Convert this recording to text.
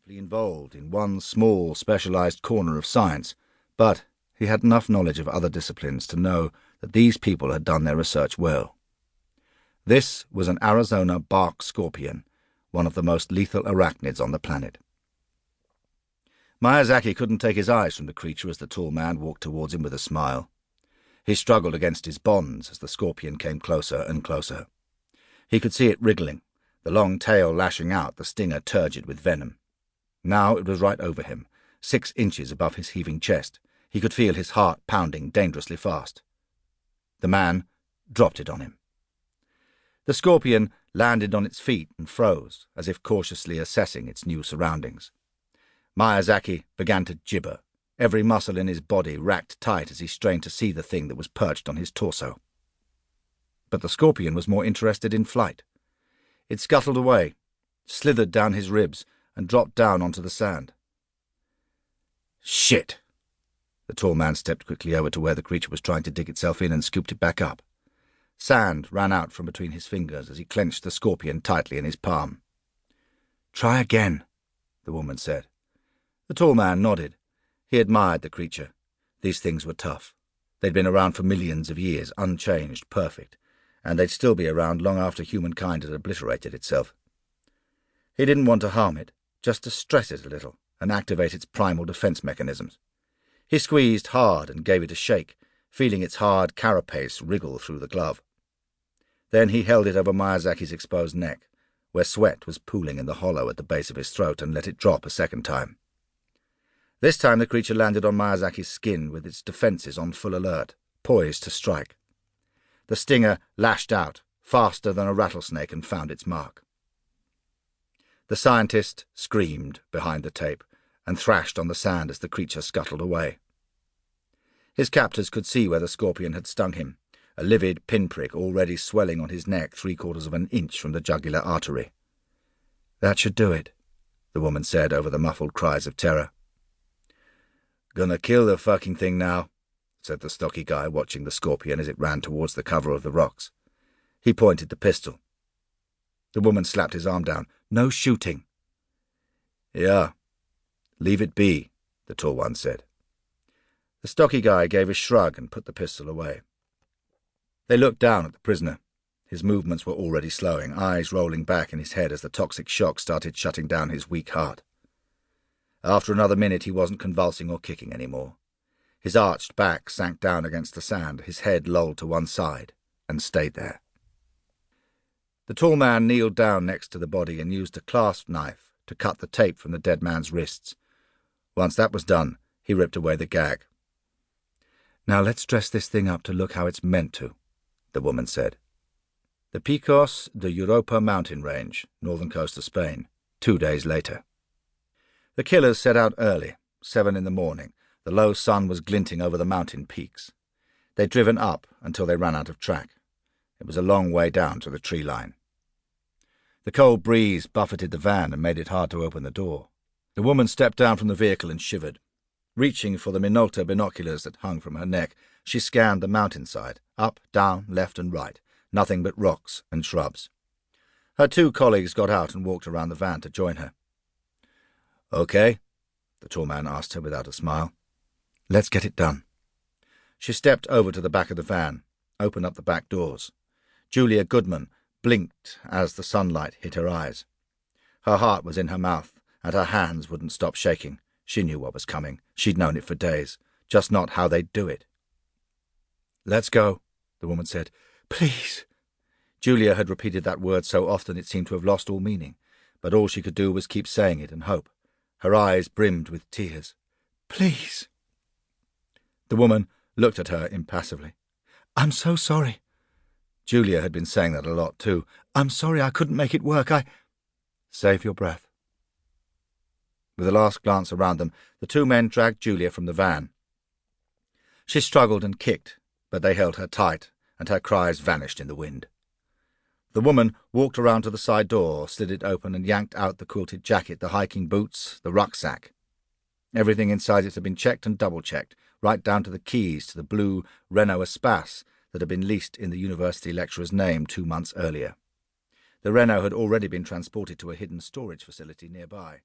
deeply involved in one small, specialized corner of science, but he had enough knowledge of other disciplines to know that these people had done their research well. This was an Arizona bark scorpion, one of the most lethal arachnids on the planet. Miyazaki couldn't take his eyes from the creature as the tall man walked towards him with a smile. He struggled against his bonds as the scorpion came closer and closer. He could see it wriggling, the long tail lashing out, the stinger turgid with venom. Now it was right over him, 6 inches above his heaving chest. He could feel his heart pounding dangerously fast. The man dropped it on him. The scorpion landed on its feet and froze, as if cautiously assessing its new surroundings. Miyazaki began to gibber, every muscle in his body racked tight as he strained to see the thing that was perched on his torso. But the scorpion was more interested in flight. It scuttled away, slithered down his ribs, and dropped down onto the sand. "Shit!" The tall man stepped quickly over to where the creature was trying to dig itself in and scooped it back up. Sand ran out from between his fingers as he clenched the scorpion tightly in his palm. "Try again," the woman said. The tall man nodded. He admired the creature. These things were tough. They'd been around for millions of years, unchanged, perfect, and they'd still be around long after humankind had obliterated itself. He didn't want to harm it, just to stress it a little and activate its primal defense mechanisms. He squeezed hard and gave it a shake, feeling its hard carapace wriggle through the glove. Then he held it over Miyazaki's exposed neck, where sweat was pooling in the hollow at the base of his throat, and let it drop a second time. This time the creature landed on Miyazaki's skin with its defenses on full alert, poised to strike. The stinger lashed out, faster than a rattlesnake, and found its mark. The scientist screamed behind the tape and thrashed on the sand as the creature scuttled away. His captors could see where the scorpion had stung him, a livid pinprick already swelling on his neck 3/4 of an inch from the jugular artery. "That should do it," the woman said over the muffled cries of terror. "Gonna kill the fucking thing now," said the stocky guy, watching the scorpion as it ran towards the cover of the rocks. He pointed the pistol. The woman slapped his arm down. "No shooting." "Yeah, leave it be," the tall one said. The stocky guy gave a shrug and put the pistol away. They looked down at the prisoner. His movements were already slowing, eyes rolling back in his head as the toxic shock started shutting down his weak heart. After another minute he wasn't convulsing or kicking any more. His arched back sank down against the sand, his head lolled to one side, and stayed there. The tall man kneeled down next to the body and used a clasp knife to cut the tape from the dead man's wrists. Once that was done, he ripped away the gag. "Now let's dress this thing up to look how it's meant to," the woman said. The Picos de Europa mountain range, northern coast of Spain, 2 days later. The killers set out early, 7 in the morning. The low sun was glinting over the mountain peaks. They'd driven up until they ran out of track. It was a long way down to the tree line. The cold breeze buffeted the van and made it hard to open the door. The woman stepped down from the vehicle and shivered. Reaching for the Minolta binoculars that hung from her neck, she scanned the mountainside, up, down, left and right, nothing but rocks and shrubs. Her 2 colleagues got out and walked around the van to join her. "Okay," the tall man asked her without a smile. "Let's get it done." She stepped over to the back of the van, opened up the back doors. Julia Goodman blinked as the sunlight hit her eyes. Her heart was in her mouth, and her hands wouldn't stop shaking. She knew what was coming. She'd known it for days, just not how they'd do it. "Let's go," the woman said. "Please." Julia had repeated that word so often it seemed to have lost all meaning, but all she could do was keep saying it and hope. Her eyes brimmed with tears. "Please." The woman looked at her impassively. "I'm so sorry." Julia had been saying that a lot too. "I'm sorry I couldn't make it work. Save your breath." With a last glance around them, the 2 men dragged Julia from the van. She struggled and kicked, but they held her tight, and her cries vanished in the wind. The woman walked around to the side door, slid it open, and yanked out the quilted jacket, the hiking boots, the rucksack. Everything inside it had been checked and double-checked, right down to the keys to the blue Renault Espace that had been leased in the university lecturer's name 2 months earlier. The Renault had already been transported to a hidden storage facility nearby.